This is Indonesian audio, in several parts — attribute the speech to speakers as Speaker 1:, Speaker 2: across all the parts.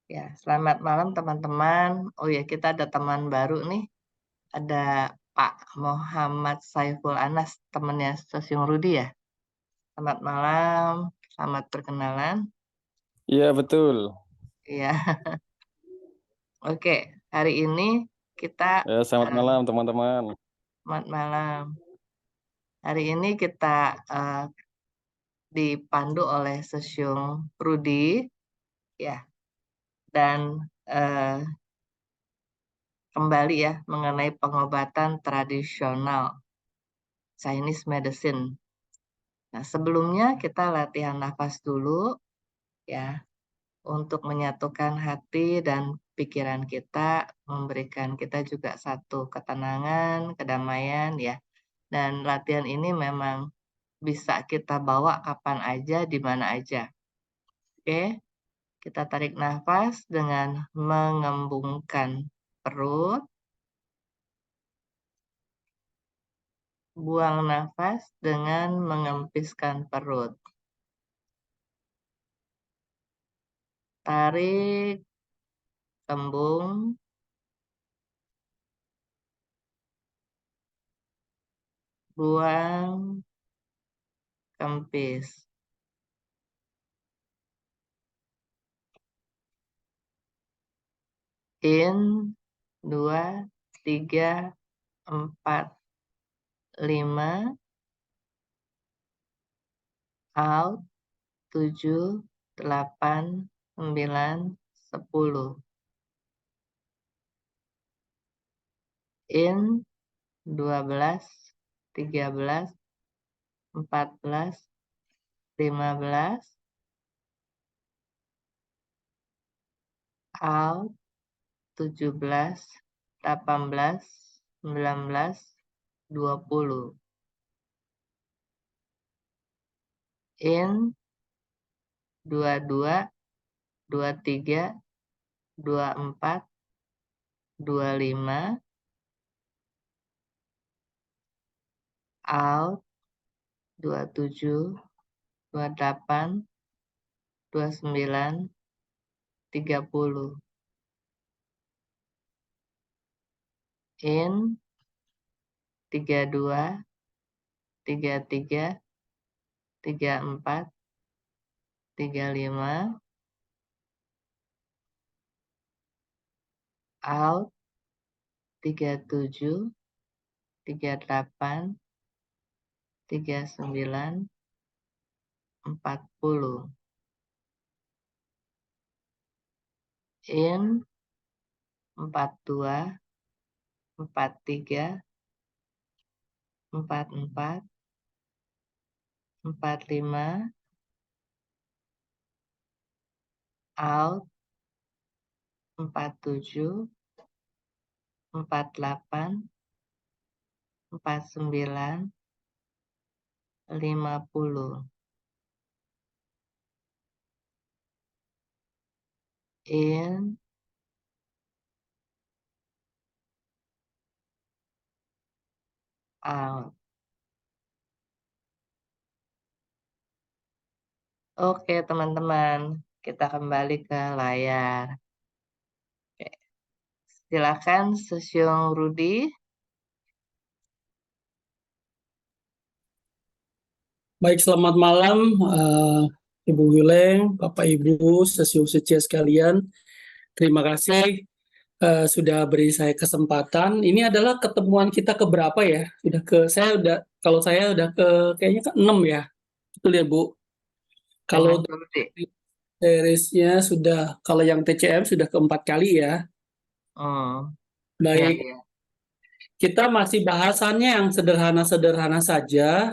Speaker 1: Ya, selamat malam teman-teman. Oh ya, kita ada teman baru nih. Ada Pak Muhammad Saiful Anas, temannya Stasiun Rudi ya. Selamat malam, selamat perkenalan.
Speaker 2: Iya betul.
Speaker 1: Iya, oke. Hari ini kita
Speaker 2: Ya, selamat
Speaker 1: eh,
Speaker 2: malam teman-teman.
Speaker 1: selamat malam. Hari ini kita dipandu oleh Stasiun Rudi ya, dan kembali ya mengenai pengobatan tradisional Chinese medicine. Nah, sebelumnya kita latihan nafas dulu ya, untuk menyatukan hati dan pikiran kita, memberikan kita juga satu ketenangan, kedamaian ya. Dan latihan ini memang bisa kita bawa kapan aja, di mana aja. Oke, kita tarik nafas dengan mengembungkan perut, buang nafas dengan mengempiskan perut. Tarik, kembung, buang, kempis. In, 2, 3, 4, 5. Out, 7, 8, 9, 10. In, 12, 13, 14, 15. Out, 17, 18, 19, 20. In, 22, 23, 24, 25. Out, 27, 28, 29, 30. In, 32, 33, 34, 35. Out, 37, 38, 39, 40. In, 42, 43, 44, 45. Out, 47, 48, 49, 50. In, out. Oke teman-teman, kita kembali ke layar. Oke, silakan Stasiun Rudi.
Speaker 3: Baik, selamat malam Ibu Wileng, Bapak Ibu, sesiu-secia sekalian. Terima kasih sudah beri saya kesempatan. Ini adalah ketemuan kita keberapa ya? Kalau saya udah kayaknya ke-6 ya. Betul ya, Bu?
Speaker 1: Dengan
Speaker 3: Kalau
Speaker 1: Rudi.
Speaker 3: seriesnya kalau yang TCM sudah ke-4 kali ya.
Speaker 1: Iya,
Speaker 3: Baik,
Speaker 1: iya.
Speaker 3: kita masih bahasannya yang sederhana-sederhana saja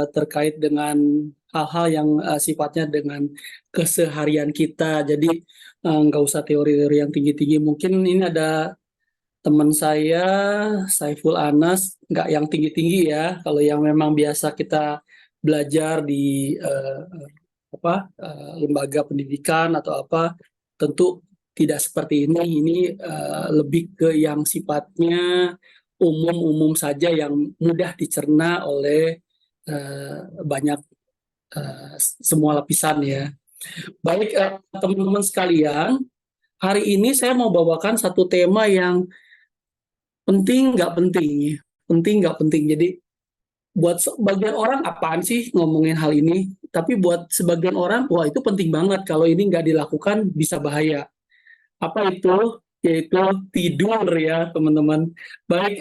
Speaker 3: terkait dengan hal-hal yang sifatnya dengan keseharian kita. Jadi nggak usah teori-teori yang tinggi-tinggi. Mungkin ini ada teman saya, Saiful Anas, nggak yang tinggi-tinggi ya. Kalau yang memang biasa kita belajar di lembaga pendidikan atau apa, tentu tidak seperti ini. Ini lebih ke yang sifatnya umum-umum saja yang mudah dicerna oleh banyak semua lapisan ya. Baik teman-teman sekalian, hari ini saya mau bawakan satu tema yang penting nggak penting ya. Penting nggak penting. Jadi buat sebagian orang apaan sih ngomongin hal ini? Tapi buat sebagian orang, wah itu penting banget. Kalau ini nggak dilakukan bisa bahaya. Apa itu? Yaitu tidur ya teman-teman. Baik,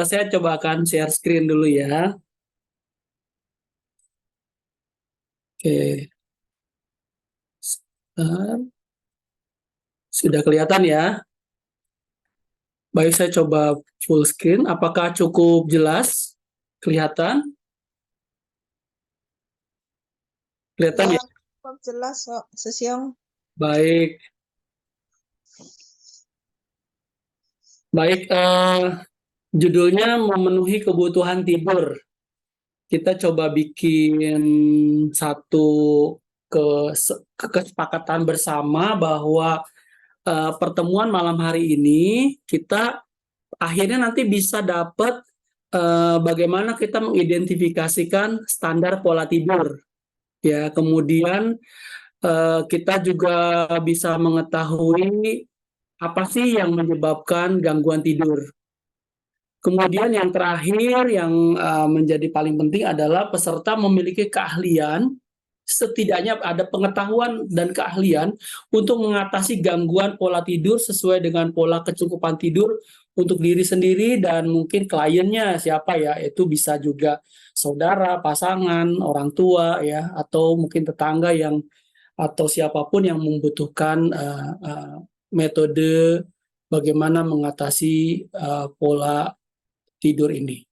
Speaker 3: saya coba akan share screen dulu ya. Oke. Sudah kelihatan ya? Baik, saya coba full screen. Apakah cukup jelas? Kelihatan? Kelihatan ya?
Speaker 4: Cukup jelas kok, Sesiong.
Speaker 3: Baik. Baik, judulnya memenuhi kebutuhan tidur. Kita coba bikin satu kesepakatan bersama bahwa pertemuan malam hari ini kita akhirnya nanti bisa dapat bagaimana kita mengidentifikasikan standar pola tidur. Ya, kemudian kita juga bisa mengetahui apa sih yang menyebabkan gangguan tidur. Kemudian yang terakhir yang menjadi paling penting adalah peserta memiliki keahlian, setidaknya ada pengetahuan dan keahlian untuk mengatasi gangguan pola tidur sesuai dengan pola kecukupan tidur untuk diri sendiri dan mungkin kliennya siapa ya, itu bisa juga saudara, pasangan, orang tua ya, atau mungkin tetangga yang atau siapapun yang membutuhkan metode bagaimana mengatasi pola tidur ini.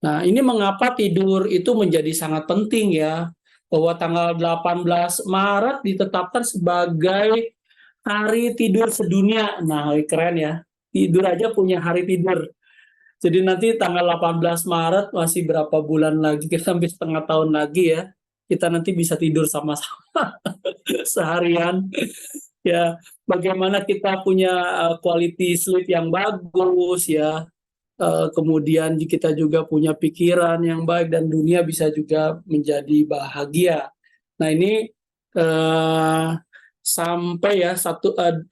Speaker 3: Nah, ini mengapa tidur itu menjadi sangat penting ya, bahwa tanggal 18 Maret ditetapkan sebagai hari tidur sedunia. Nah, keren ya, tidur aja punya hari tidur. Jadi nanti tanggal 18 Maret masih berapa bulan lagi, kita sampai setengah tahun lagi ya, kita nanti bisa tidur sama-sama seharian. Ya, bagaimana kita punya quality sleep yang bagus ya, kemudian kita juga punya pikiran yang baik dan dunia bisa juga menjadi bahagia. Nah ini sampai ya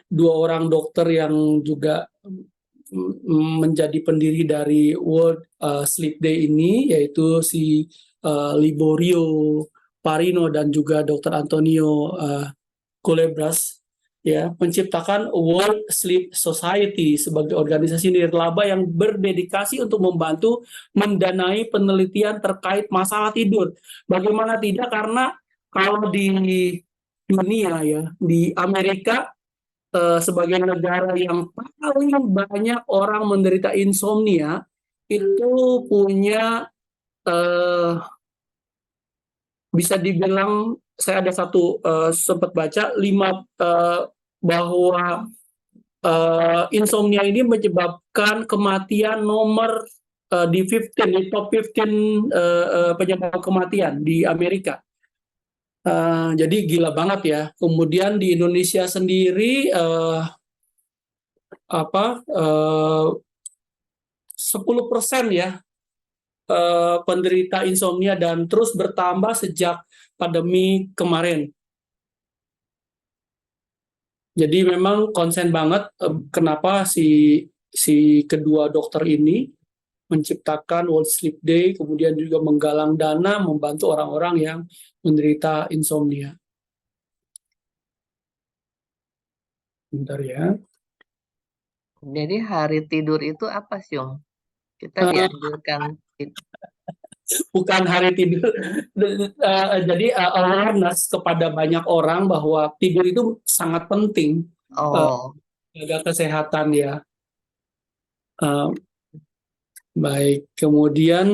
Speaker 3: dua orang dokter yang juga menjadi pendiri dari World Sleep Day ini, yaitu si Liborio Parino dan juga Dr. Antonio Culebras, ya, menciptakan World Sleep Society sebagai organisasi nirlaba yang berdedikasi untuk membantu mendanai penelitian terkait masalah tidur. Bagaimana tidak, karena kalau di dunia ya, di Amerika sebagai negara yang paling banyak orang menderita insomnia, itu punya bisa dibilang, saya ada satu sempat baca bahwa insomnia ini menyebabkan kematian nomor di top 15 penyebab kematian di Amerika. Jadi gila banget ya. Kemudian di Indonesia sendiri 10% ya penderita insomnia dan terus bertambah sejak pandemi kemarin. Jadi memang konsen banget kenapa si kedua dokter ini menciptakan World Sleep Day, kemudian juga menggalang dana membantu orang-orang yang menderita insomnia. Bentar ya.
Speaker 1: Jadi hari tidur itu apa sih, Om? Kita dianjurkan
Speaker 3: Bukan hari tidur. Jadi awareness kepada banyak orang bahwa tidur itu sangat penting jaga kesehatan ya. Baik, kemudian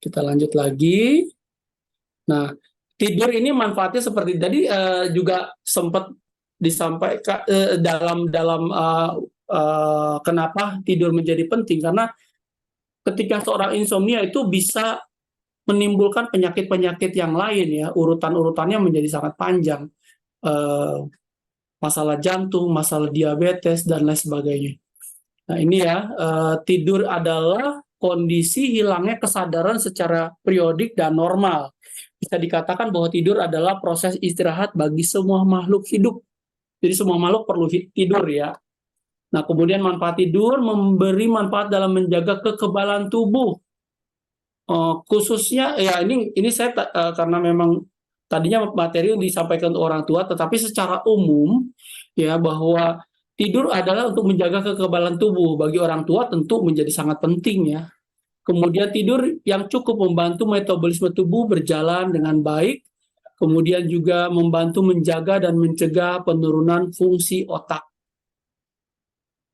Speaker 3: kita lanjut lagi. Nah, tidur ini manfaatnya seperti tadi juga sempat disampaikan dalam kenapa tidur menjadi penting, karena ketika seorang insomnia itu bisa menimbulkan penyakit-penyakit yang lain ya, urutan-urutannya menjadi sangat panjang, masalah jantung, masalah diabetes dan lain sebagainya. Nah ini ya, tidur adalah kondisi hilangnya kesadaran secara periodik dan normal. Bisa dikatakan bahwa tidur adalah proses istirahat bagi semua makhluk hidup. Jadi semua makhluk perlu tidur ya. Nah, kemudian manfaat tidur memberi manfaat dalam menjaga kekebalan tubuh. Khususnya ya ini saya karena memang tadinya materi disampaikan untuk orang tua, tetapi secara umum ya bahwa tidur adalah untuk menjaga kekebalan tubuh. Bagi orang tua tentu menjadi sangat penting ya. Kemudian tidur yang cukup membantu metabolisme tubuh berjalan dengan baik. Kemudian juga membantu menjaga dan mencegah penurunan fungsi otak.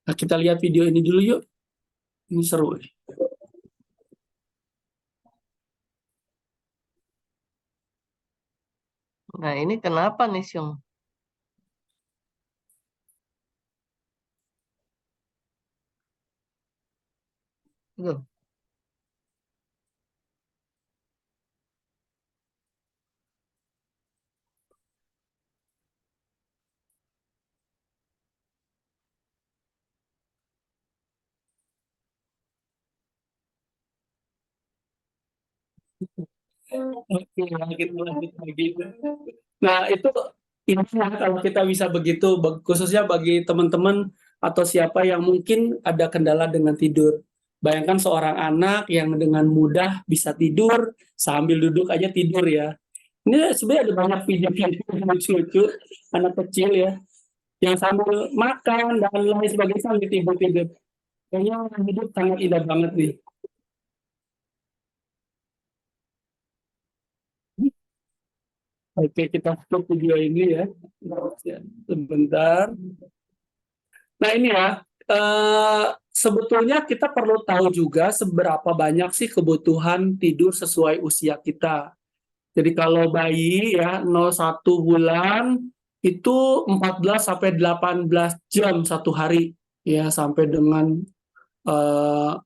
Speaker 3: Nah, kita lihat video ini dulu yuk. Ini seru nih.
Speaker 1: Nah, ini kenapa nih, Syung? Loh,
Speaker 3: Oke, lanjut lagi. Nah, itu intinya kalau kita bisa begitu, khususnya bagi teman-teman atau siapa yang mungkin ada kendala dengan tidur. Bayangkan seorang anak yang dengan mudah bisa tidur sambil duduk aja tidur ya. Ini sebenarnya ada banyak video-video yang lucu-lucu anak kecil ya, yang sambil makan dan lain sebagainya sambil tidur-tidur. Kayaknya orang hidup sangat indah banget nih. Oke, kita stop video ini ya. Sebentar. Nah ini ya, sebetulnya kita perlu tahu juga seberapa banyak sih kebutuhan tidur sesuai usia kita. Jadi kalau bayi ya 0,1 bulan itu 14 sampai 18 jam satu hari ya sampai dengan 2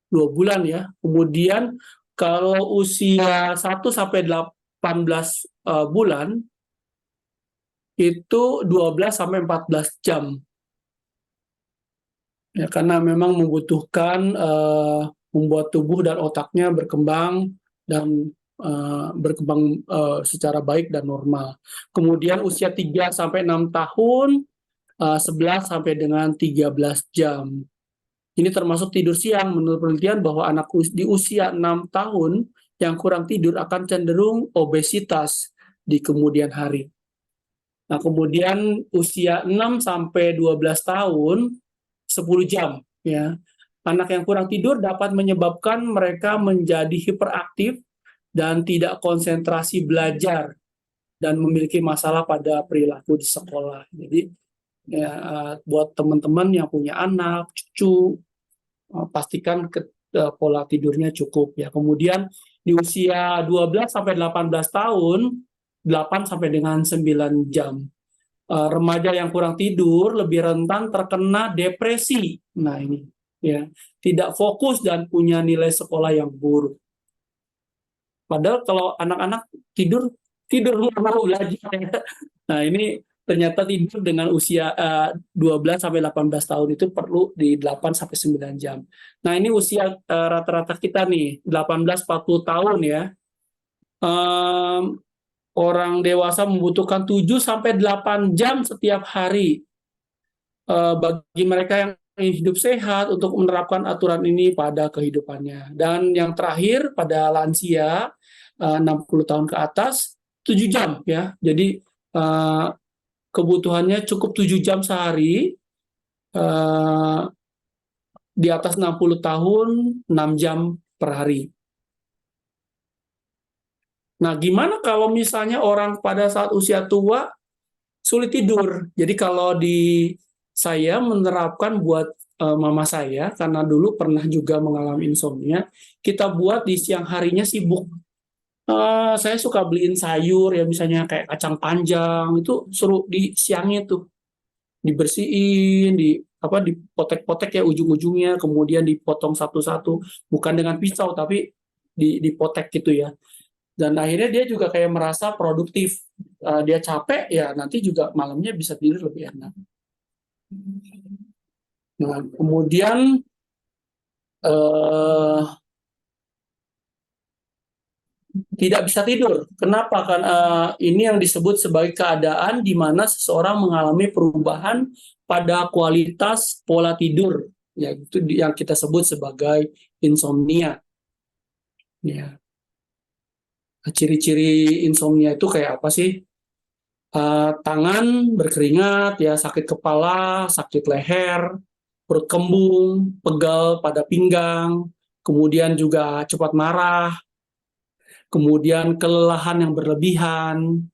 Speaker 3: bulan ya. Kemudian kalau usia 1 sampai 18 bulan itu 12 sampai 14 jam. Ya, karena memang membutuhkan membuat tubuh dan otaknya berkembang dan berkembang secara baik dan normal. Kemudian usia 3 sampai 6 tahun 11 sampai dengan 13 jam. Ini termasuk tidur siang. Menurut penelitian bahwa anak di usia 6 tahun yang kurang tidur akan cenderung obesitas di kemudian hari. Nah, kemudian usia 6 sampai 12 tahun 10 jam ya. Anak yang kurang tidur dapat menyebabkan mereka menjadi hiperaktif dan tidak konsentrasi belajar dan memiliki masalah pada perilaku di sekolah. Jadi ya, buat teman-teman yang punya anak, cucu, pastikan pola tidurnya cukup ya. Kemudian di usia 12 sampai 18 tahun 8 sampai dengan 9 jam. Remaja yang kurang tidur lebih rentan terkena depresi. Nah, ini ya, tidak fokus dan punya nilai sekolah yang buruk. Padahal kalau anak-anak tidur nggak mau belajar. Nah, ini ternyata tidur dengan usia 12 sampai 18 tahun itu perlu di 8 sampai 9 jam. Nah, ini usia rata-rata kita nih, 18-40 tahun ya. Orang dewasa membutuhkan 7 sampai 8 jam setiap hari. Bagi mereka yang ingin hidup sehat untuk menerapkan aturan ini pada kehidupannya. Dan yang terakhir pada lansia 60 tahun ke atas 7 jam ya. Jadi kebutuhannya cukup 7 jam sehari. Di atas 60 tahun 6 jam per hari. Nah, gimana kalau misalnya orang pada saat usia tua sulit tidur? Jadi kalau saya menerapkan buat mama saya, karena dulu pernah juga mengalami insomnia, kita buat di siang harinya sibuk. Saya suka beliin sayur ya, misalnya kayak kacang panjang, itu suruh di siangnya tuh dibersihin, dipotek-potek ya ujung-ujungnya, kemudian dipotong satu-satu, bukan dengan pisau tapi dipotek gitu ya. Dan akhirnya dia juga kayak merasa produktif. Dia capek ya nanti juga malamnya bisa tidur lebih enak. Nah, kemudian tidak bisa tidur. Kenapa? Kan ini yang disebut sebagai keadaan di mana seseorang mengalami perubahan pada kualitas pola tidur, yaitu yang kita sebut sebagai insomnia. Ya. Ciri-ciri insomnia itu kayak apa sih? Tangan berkeringat, ya, sakit kepala, sakit leher, perut kembung, pegal pada pinggang, kemudian juga cepat marah, kemudian kelelahan yang berlebihan,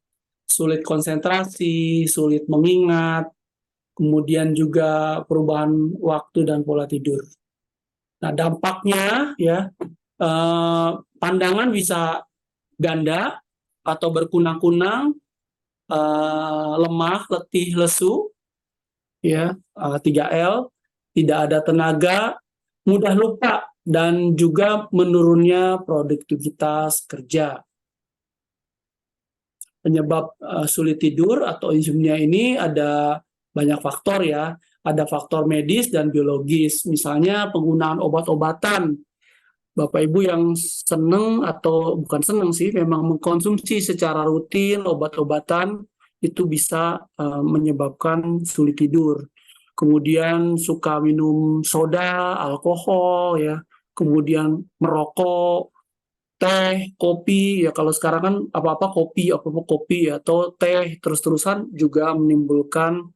Speaker 3: sulit konsentrasi, sulit mengingat, kemudian juga perubahan waktu dan pola tidur. Nah, dampaknya ya, pandangan bisa ganda atau berkunang-kunang, lemah, letih, lesu, ya, 3L, tidak ada tenaga, mudah lupa, dan juga menurunnya produktivitas kerja. Penyebab sulit tidur atau insomnia ini ada banyak faktor ya. Ada faktor medis dan biologis, misalnya penggunaan obat-obatan. Bapak Ibu yang senang atau bukan senang sih, memang mengkonsumsi secara rutin obat-obatan itu bisa menyebabkan sulit tidur. Kemudian suka minum soda, alkohol ya, kemudian merokok, teh, kopi, ya kalau sekarang kan apa-apa kopi atau teh terus-terusan juga menimbulkan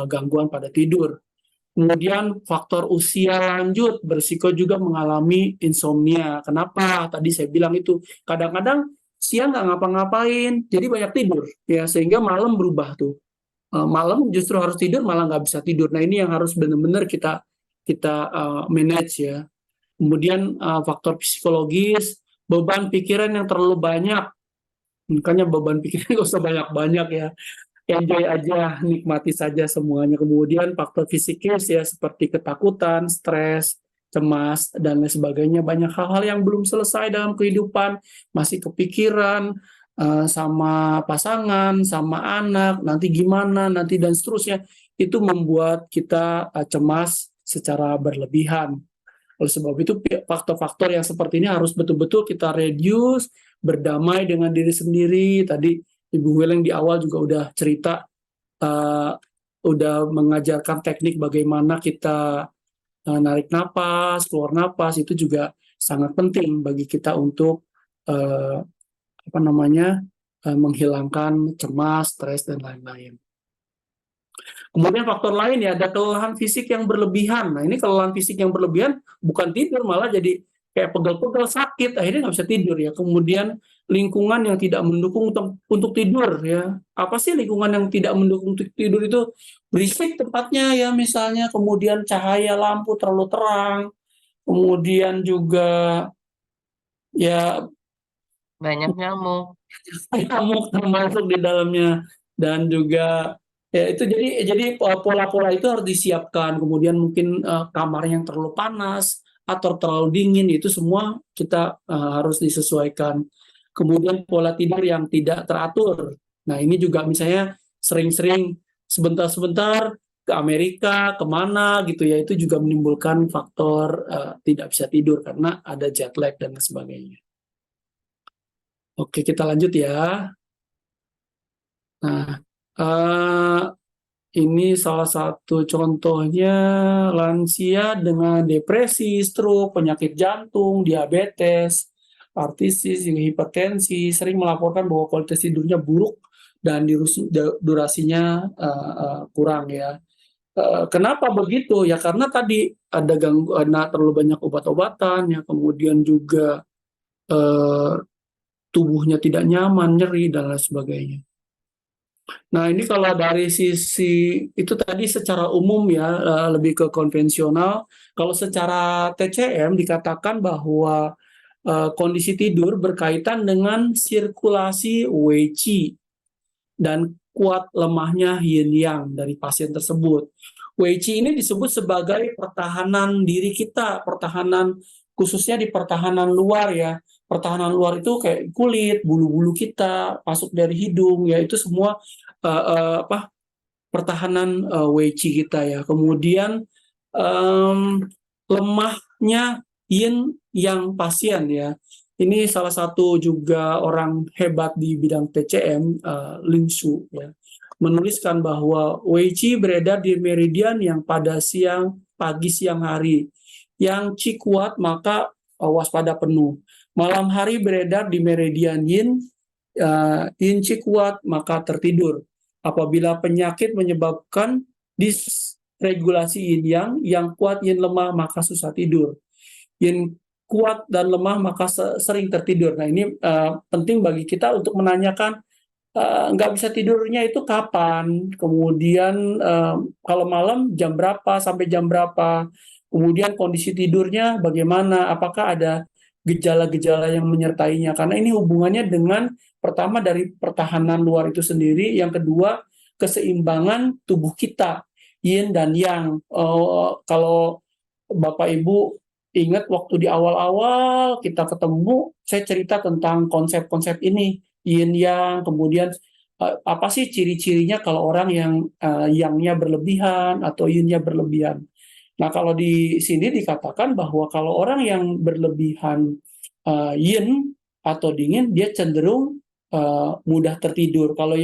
Speaker 3: gangguan pada tidur. Kemudian faktor usia lanjut berisiko juga mengalami insomnia. Kenapa? Tadi saya bilang itu kadang-kadang siang nggak ngapa-ngapain, jadi banyak tidur ya, sehingga malam berubah tuh. Malam justru harus tidur, malah nggak bisa tidur. Nah, ini yang harus benar-benar kita manage ya. Kemudian faktor psikologis, beban pikiran yang terlalu banyak. Makanya beban pikiran nggak usah banyak-banyak ya. Enjoy aja, nikmati saja semuanya. Kemudian faktor fisikis ya, seperti ketakutan, stres, cemas, dan lain sebagainya. Banyak hal-hal yang belum selesai dalam kehidupan, masih kepikiran sama pasangan, sama anak, nanti gimana, nanti dan seterusnya. Itu membuat kita cemas secara berlebihan. Oleh sebab itu faktor-faktor yang seperti ini harus betul-betul kita reduce, berdamai dengan diri sendiri. Tadi Ibu Weleng di awal juga udah cerita, udah mengajarkan teknik bagaimana kita narik napas, keluar napas, itu juga sangat penting bagi kita untuk menghilangkan cemas, stres, dan lain-lain. Kemudian faktor lain ya, ada kelelahan fisik yang berlebihan. Nah, ini kelelahan fisik yang berlebihan bukan tidur, malah jadi kayak pegel-pegel, sakit, akhirnya nggak bisa tidur ya. Kemudian lingkungan yang tidak mendukung untuk tidur ya. Apa sih lingkungan yang tidak mendukung untuk tidur itu? Berisik tempatnya ya misalnya, kemudian cahaya lampu terlalu terang, kemudian juga ya
Speaker 1: Banyak nyamuk.
Speaker 3: nyamuk termasuk di dalamnya, dan juga ya itu, jadi pola-pola itu harus disiapkan. Kemudian mungkin kamar yang terlalu panas atau terlalu dingin, itu semua kita harus disesuaikan. Kemudian pola tidur yang tidak teratur. Nah, ini juga misalnya sering-sering sebentar-sebentar ke Amerika, kemana gitu ya, itu juga menimbulkan faktor tidak bisa tidur karena ada jet lag dan sebagainya. Oke, kita lanjut ya. Nah, ini salah satu contohnya lansia dengan depresi, stroke, penyakit jantung, diabetes, artritis, hipertensi, sering melaporkan bahwa kualitas tidurnya buruk dan durasinya kurang ya. Kenapa begitu? Ya karena tadi ada gangguan, terlalu banyak obat-obatan, ya kemudian juga tubuhnya tidak nyaman, nyeri, dan lain sebagainya. Nah, ini kalau dari sisi itu tadi secara umum ya, lebih ke konvensional. Kalau secara TCM dikatakan bahwa kondisi tidur berkaitan dengan sirkulasi Wei Qi dan kuat lemahnya Yin Yang dari pasien tersebut. Wei Qi ini disebut sebagai pertahanan diri kita, pertahanan khususnya di pertahanan luar ya. Pertahanan luar itu kayak kulit, bulu-bulu kita, masuk dari hidung ya, itu semua pertahanan Wei Qi kita ya. Kemudian lemahnya Yin Yang pasien ya. ini salah satu juga orang hebat di bidang TCM, Ling Shu, ya, menuliskan bahwa Wei Qi beredar di meridian yang pada siang, pagi, siang hari. Yang Qi kuat maka waspada penuh. Malam hari beredar di meridian Yin, Yin Qi kuat maka tertidur. Apabila penyakit menyebabkan disregulasi Yin yang kuat Yin lemah maka susah tidur. Yin kuat dan lemah maka sering tertidur. Nah ini penting bagi kita untuk menanyakan nggak bisa tidurnya itu kapan, kemudian kalau malam jam berapa sampai jam berapa, kemudian kondisi tidurnya bagaimana, apakah ada gejala-gejala yang menyertainya, karena ini hubungannya dengan pertama dari pertahanan luar itu sendiri, yang kedua keseimbangan tubuh kita, yin dan yang. Kalau Bapak Ibu ingat waktu di awal-awal kita ketemu, saya cerita tentang konsep-konsep ini, yin yang, kemudian apa sih ciri-cirinya kalau orang yang yang-nya berlebihan atau yin-nya berlebihan. Nah, kalau di sini dikatakan bahwa kalau orang yang berlebihan yin atau dingin, dia cenderung mudah tertidur. Kalau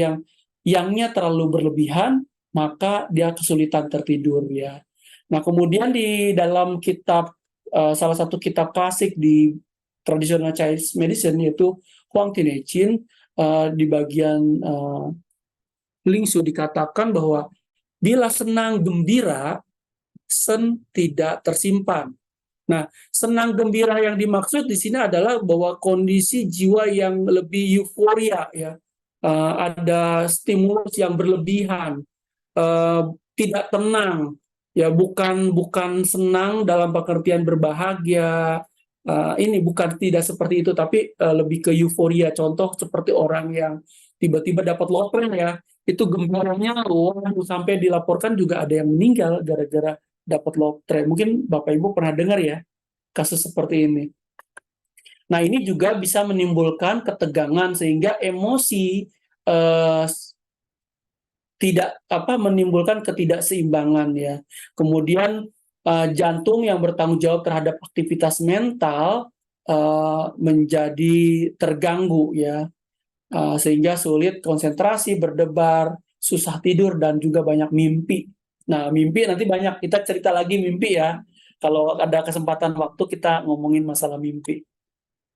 Speaker 3: yang-nya terlalu berlebihan, maka dia kesulitan tertidur, ya. Nah, kemudian di dalam kitab salah satu kitab klasik di tradisional Chinese medicine yaitu Huang Tinechin, di bagian Ling Shu dikatakan bahwa bila senang gembira, sen tidak tersimpan. Nah, senang gembira yang dimaksud di sini adalah bahwa kondisi jiwa yang lebih euforia, ya, ada stimulus yang berlebihan, tidak tenang, ya, bukan senang dalam pengertian berbahagia. Ini bukan tidak seperti itu, tapi lebih ke euforia. Contoh seperti orang yang tiba-tiba dapat lotre, ya, itu gembiranya sampai dilaporkan juga ada yang meninggal gara-gara dapat lotre. Mungkin Bapak Ibu pernah dengar ya kasus seperti ini. Nah, ini juga bisa menimbulkan ketegangan sehingga emosi tidak menimbulkan ketidakseimbangan, ya. Kemudian jantung yang bertanggung jawab terhadap aktivitas mental menjadi terganggu, ya. Sehingga sulit konsentrasi, berdebar, susah tidur, dan juga banyak mimpi. Nah, mimpi nanti banyak, kita cerita lagi mimpi, ya. Kalau ada kesempatan waktu kita ngomongin masalah mimpi.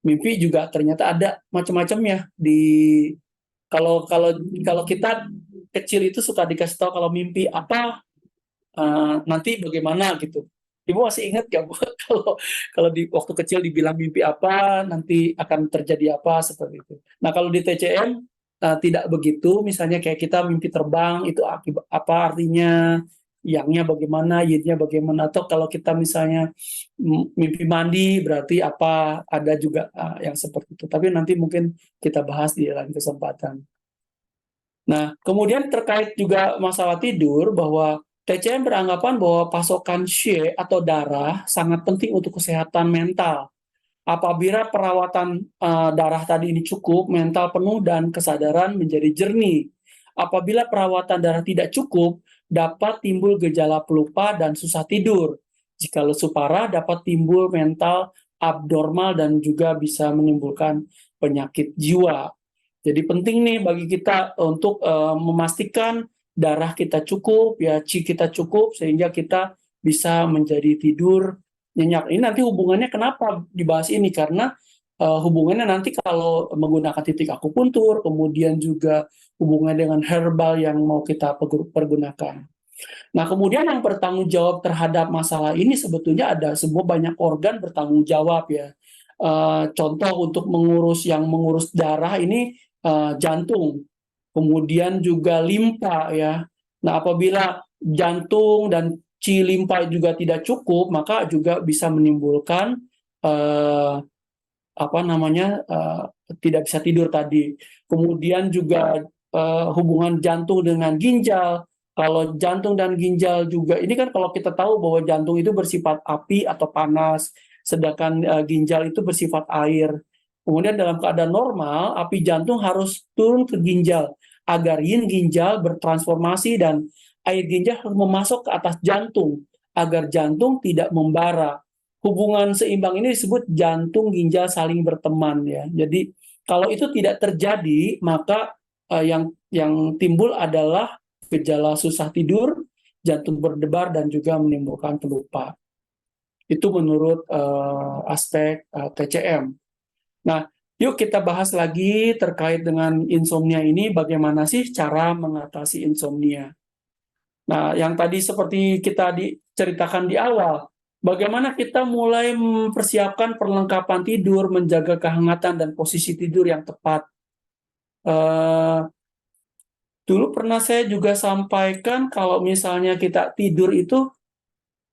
Speaker 3: Mimpi juga ternyata ada macam-macamnya. Kalau kita kecil itu suka dikasih tahu kalau mimpi apa, nanti bagaimana gitu. Ibu masih ingat gak Bu? kalau di waktu kecil dibilang mimpi apa, nanti akan terjadi apa, seperti itu. Nah, kalau di TCM tidak begitu. Misalnya kayak kita mimpi terbang, itu apa artinya, yang-nya bagaimana, yin-nya bagaimana, atau kalau kita misalnya mimpi mandi berarti apa, ada juga yang seperti itu. Tapi nanti mungkin kita bahas di lain kesempatan. Nah, kemudian terkait juga masalah tidur, bahwa TCM beranggapan bahwa pasokan Xie atau darah sangat penting untuk kesehatan mental. Apabila perawatan darah tadi ini cukup, mental penuh dan kesadaran menjadi jernih. Apabila perawatan darah tidak cukup, dapat timbul gejala pelupa dan susah tidur. Jika lesu parah, dapat timbul mental abnormal dan juga bisa menimbulkan penyakit jiwa. Jadi penting nih bagi kita untuk memastikan darah kita cukup, ya, Qi kita cukup, sehingga kita bisa menjadi tidur nyenyak. Ini nanti hubungannya kenapa dibahas ini, karena hubungannya nanti kalau menggunakan titik akupuntur, kemudian juga hubungannya dengan herbal yang mau kita pergunakan. Nah, kemudian yang bertanggung jawab terhadap masalah ini sebetulnya ada banyak organ bertanggung jawab, ya. Contoh untuk mengurus darah ini jantung, kemudian juga limpa, ya. Nah, apabila jantung dan Qi limpa juga tidak cukup, maka juga bisa menimbulkan tidak bisa tidur tadi. Kemudian juga hubungan jantung dengan ginjal. Kalau jantung dan ginjal juga, ini kan kalau kita tahu bahwa jantung itu bersifat api atau panas, sedangkan ginjal itu bersifat air. Kemudian dalam keadaan normal, api jantung harus turun ke ginjal agar yin ginjal bertransformasi dan air ginjal harus memasuk ke atas jantung agar jantung tidak membara. hubungan seimbang ini disebut jantung ginjal saling berteman ya. Jadi kalau itu tidak terjadi, maka yang timbul adalah gejala susah tidur, jantung berdebar dan juga menimbulkan pelupa. Itu menurut aspek TCM. Nah, yuk kita bahas lagi terkait dengan insomnia ini, bagaimana sih cara mengatasi insomnia. Nah, yang tadi seperti kita diceritakan di awal, bagaimana kita mulai mempersiapkan perlengkapan tidur, menjaga kehangatan dan posisi tidur yang tepat. Dulu pernah saya juga sampaikan kalau misalnya kita tidur itu,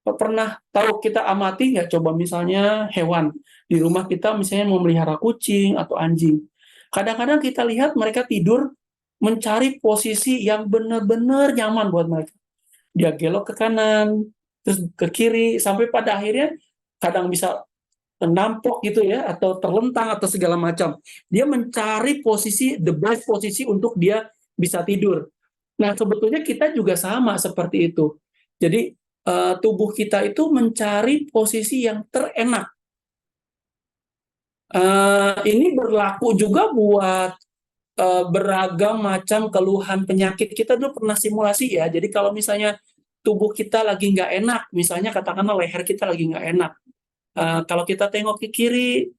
Speaker 3: pernah tahu kita amati nggak, coba misalnya hewan di rumah kita misalnya memelihara kucing atau anjing. Kadang-kadang kita lihat mereka tidur mencari posisi yang benar-benar nyaman buat mereka. Dia gelok ke kanan, terus ke kiri, sampai pada akhirnya kadang bisa nampok gitu ya, atau terlentang atau segala macam. Dia mencari posisi, the best posisi untuk dia bisa tidur. Nah, sebetulnya kita juga sama seperti itu. Jadi, tubuh kita itu mencari posisi yang terenak. Ini berlaku juga buat beragam macam keluhan penyakit. Kita dulu pernah simulasi ya, jadi kalau misalnya tubuh kita lagi nggak enak, misalnya katakanlah leher kita lagi nggak enak, kalau kita tengok ke kiri,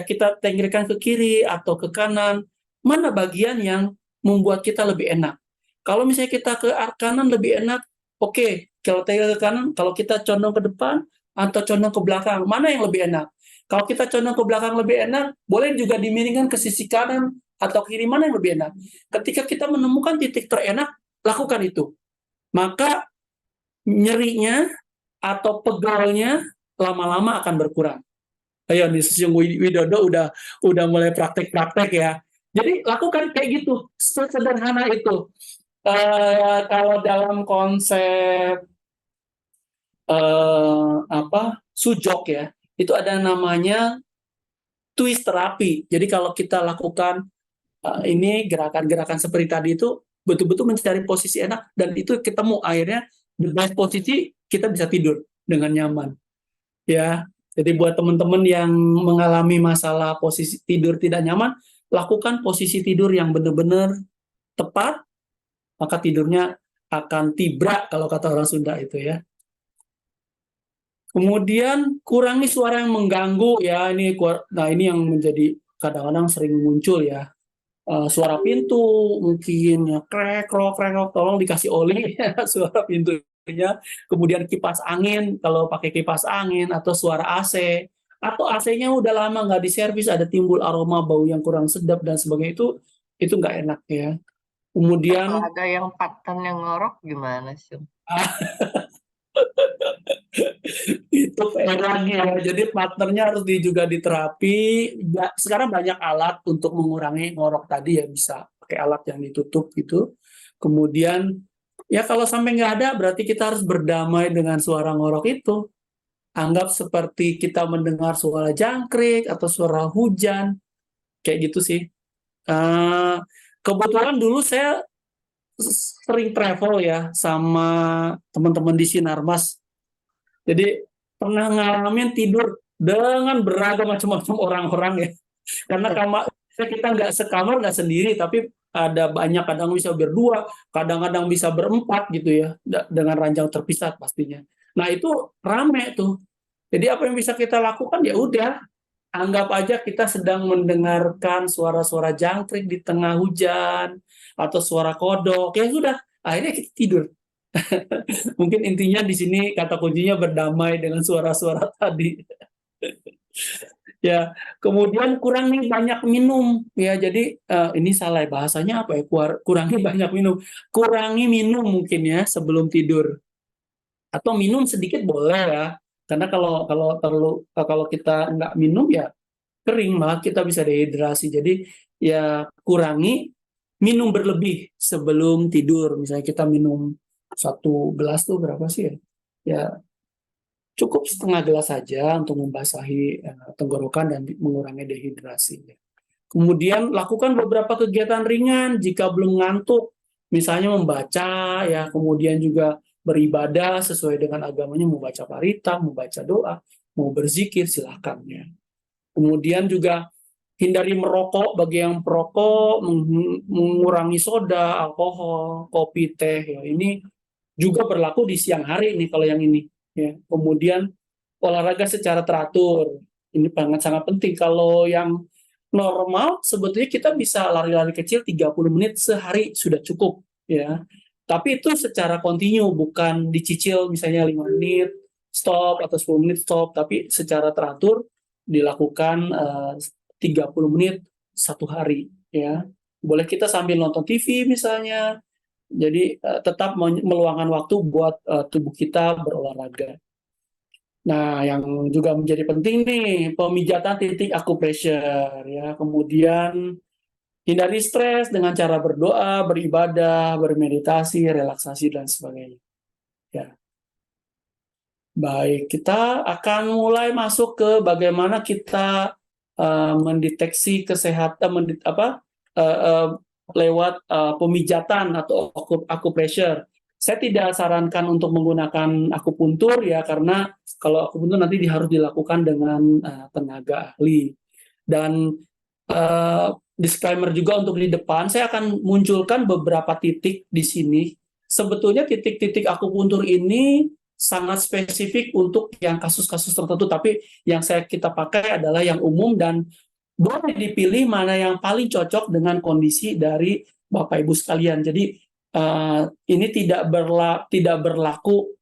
Speaker 3: kita tenggirikan ke kiri atau ke kanan, mana bagian yang membuat kita lebih enak? Kalau misalnya kita ke arah kanan lebih enak, oke. Kalau tengok ke kanan, kalau kita condong ke depan atau condong ke belakang, mana yang lebih enak? Kalau kita condong ke belakang lebih enak, boleh juga dimiringkan ke sisi kanan atau kiri, mana yang lebih enak. Ketika kita menemukan titik terenak, lakukan itu. Maka nyerinya atau pegalnya lama-lama akan berkurang. Ayo nih, Sung Widodo udah mulai praktek-praktek ya. Jadi lakukan kayak gitu, sederhana itu. Kalau dalam konsep sujok ya, itu ada namanya twist terapi. Jadi kalau kita lakukan ini gerakan-gerakan seperti tadi itu betul-betul mencari posisi enak, dan itu ketemu akhirnya the best posisi, kita bisa tidur dengan nyaman ya. Jadi buat teman-teman yang mengalami masalah posisi tidur tidak nyaman, lakukan posisi tidur yang benar-benar tepat, maka tidurnya akan tibra kalau kata orang Sunda itu ya. Kemudian kurangi suara yang mengganggu ya, nah ini yang menjadi kadang-kadang sering muncul ya. Suara pintu mungkin ya, krek krok, tolong dikasih oli ya, suara pintunya. Kemudian kipas angin, kalau pakai kipas angin, atau suara AC, atau AC-nya udah lama nggak diservis, ada timbul aroma bau yang kurang sedap dan sebagainya, itu nggak enak ya. Kemudian
Speaker 1: Kalau ada yang pattern yang ngorok gimana sih?
Speaker 3: itu PR lagi ya. Jadi partnernya harus juga diterapi. Ya, sekarang banyak alat untuk mengurangi ngorok tadi ya, bisa pakai alat yang ditutup gitu. Kemudian ya kalau sampai nggak ada, berarti kita harus berdamai dengan suara ngorok itu. Anggap seperti kita mendengar suara jangkrik atau suara hujan, kayak gitu sih. Kebetulan dulu saya sering travel ya sama teman-teman di Sinarmas. Jadi pernah ngalamin tidur dengan beragam macam-macam orang-orang ya. Karena kita nggak sekamar, nggak sendiri, tapi ada banyak, kadang bisa berdua, kadang-kadang bisa berempat gitu ya, dengan ranjang terpisah pastinya. Nah itu rame tuh. Jadi apa yang bisa kita lakukan, ya udah, anggap aja kita sedang mendengarkan suara-suara jangkrik di tengah hujan atau suara kodok, ya sudah, akhirnya kita tidur. Mungkin intinya di sini kata kuncinya berdamai dengan suara-suara tadi. Ya, kemudian kurangi banyak minum ya. Jadi ini salah bahasanya apa ya? Kurangi banyak minum. Kurangi minum mungkin ya sebelum tidur. Atau minum sedikit boleh ya. Karena kalau kita nggak minum ya kering, malah kita bisa dehidrasi. Jadi ya kurangi minum berlebih sebelum tidur. Misalnya kita minum 1 gelas tuh berapa sih ya? Ya cukup setengah gelas saja untuk membasahi tenggorokan dan mengurangi dehidrasi. Kemudian lakukan beberapa kegiatan ringan jika belum ngantuk, misalnya membaca ya, kemudian juga beribadah sesuai dengan agamanya, membaca parita, membaca doa, mau berzikir silahkan ya. Kemudian juga hindari merokok bagi yang perokok, mengurangi soda, alkohol, kopi, teh ya. Ini juga berlaku di siang hari nih kalau yang ini ya. Kemudian olahraga secara teratur. Ini sangat penting. Kalau yang normal sebetulnya kita bisa lari-lari kecil 30 menit sehari sudah cukup ya. Tapi itu secara kontinu, bukan dicicil misalnya 5 menit stop atau 10 menit stop, tapi secara teratur dilakukan 30 menit satu hari ya. Boleh kita sambil nonton TV misalnya. Jadi tetap meluangkan waktu buat tubuh kita berolahraga. Nah, yang juga menjadi penting nih, pemijatan titik acupressure ya. Kemudian hindari stres dengan cara berdoa, beribadah, bermeditasi, relaksasi dan sebagainya. Ya. Baik, kita akan mulai masuk ke bagaimana kita mendeteksi kesehatan lewat pemijatan atau acupressure. Saya tidak sarankan untuk menggunakan akupuntur ya, karena kalau akupuntur nanti harus dilakukan dengan tenaga ahli. Dan disclaimer juga untuk di depan, saya akan munculkan beberapa titik di sini. Sebetulnya titik-titik akupuntur ini sangat spesifik untuk yang kasus-kasus tertentu, tapi yang kita pakai adalah yang umum dan boleh dipilih mana yang paling cocok dengan kondisi dari Bapak Ibu sekalian. Jadi ini tidak berlaku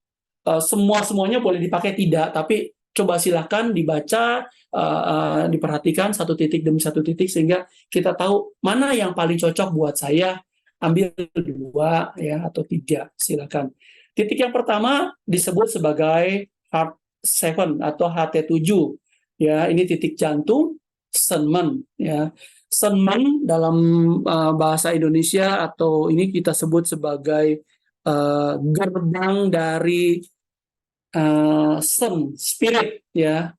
Speaker 3: semuanya boleh dipakai, tidak, tapi coba silahkan dibaca, diperhatikan satu titik demi satu titik sehingga kita tahu mana yang paling cocok buat saya, ambil 2 ya atau 3, silakan. Titik yang pertama disebut sebagai heart 7 atau HT7 ya, ini titik jantung Senmen ya. Senmen dalam bahasa Indonesia atau ini kita sebut sebagai gerbang dari sen, spirit ya.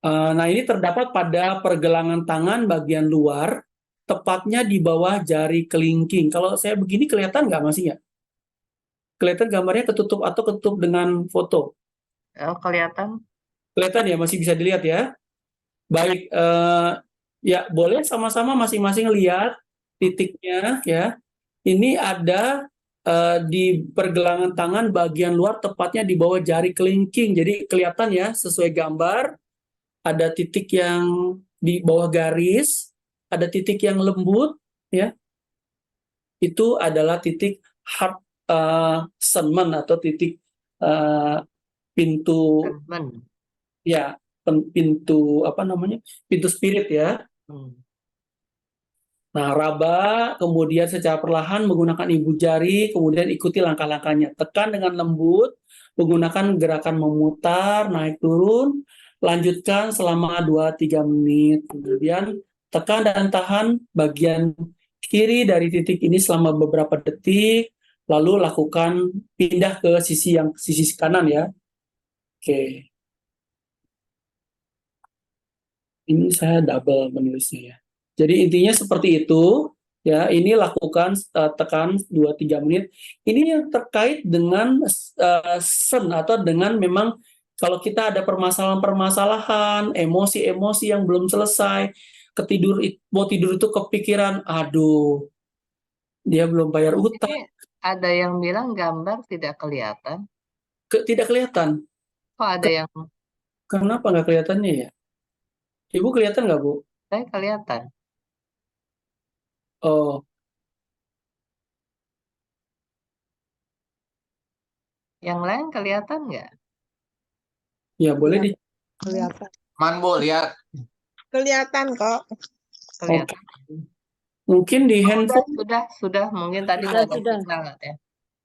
Speaker 3: Nah, ini terdapat pada pergelangan tangan bagian luar, tepatnya di bawah jari kelingking. Kalau saya begini kelihatan nggak masih ya? Kelihatan gambarnya ketutup atau ketutup dengan foto?
Speaker 1: Oh, kelihatan.
Speaker 3: Kelihatan ya, masih bisa dilihat ya. Baik, ya boleh sama-sama masing-masing lihat titiknya ya. Ini ada di pergelangan tangan bagian luar, tepatnya di bawah jari kelingking. Jadi kelihatan ya, sesuai gambar, ada titik yang di bawah garis, ada titik yang lembut ya. Itu adalah titik heart Senmen atau titik pintu
Speaker 1: Senmen.
Speaker 3: ya, pintu apa namanya? Pintu spirit ya. Nah, raba, kemudian secara perlahan menggunakan ibu jari, kemudian ikuti langkah-langkahnya. Tekan dengan lembut, menggunakan gerakan memutar, naik turun, lanjutkan selama 2-3 menit. Kemudian tekan dan tahan bagian kiri dari titik ini selama beberapa detik, lalu lakukan pindah ke sisi kanan ya. Oke. Ini saya double menulisnya ya. Jadi intinya seperti itu ya. Ini lakukan tekan 2-3 menit. Ini yang terkait dengan sen atau dengan memang kalau kita ada permasalahan-permasalahan, emosi-emosi yang belum selesai, mau tidur itu kepikiran, aduh, dia belum bayar utang,
Speaker 1: Ini ada yang bilang gambar tidak kelihatan.
Speaker 3: tidak kelihatan.
Speaker 1: Kok ada yang
Speaker 3: Kenapa nggak kelihatannya ya? Ibu kelihatan nggak, Bu?
Speaker 1: saya kelihatan?
Speaker 3: Oh,
Speaker 1: Yang lain kelihatan nggak?
Speaker 3: ya boleh di.
Speaker 4: Kelihatan.
Speaker 5: Man, Bu, lihat.
Speaker 4: Kelihatan kok.
Speaker 1: Kelihatan.
Speaker 3: Mungkin di handphone.
Speaker 1: Sudah. Mungkin tadi nggak ada signal ya.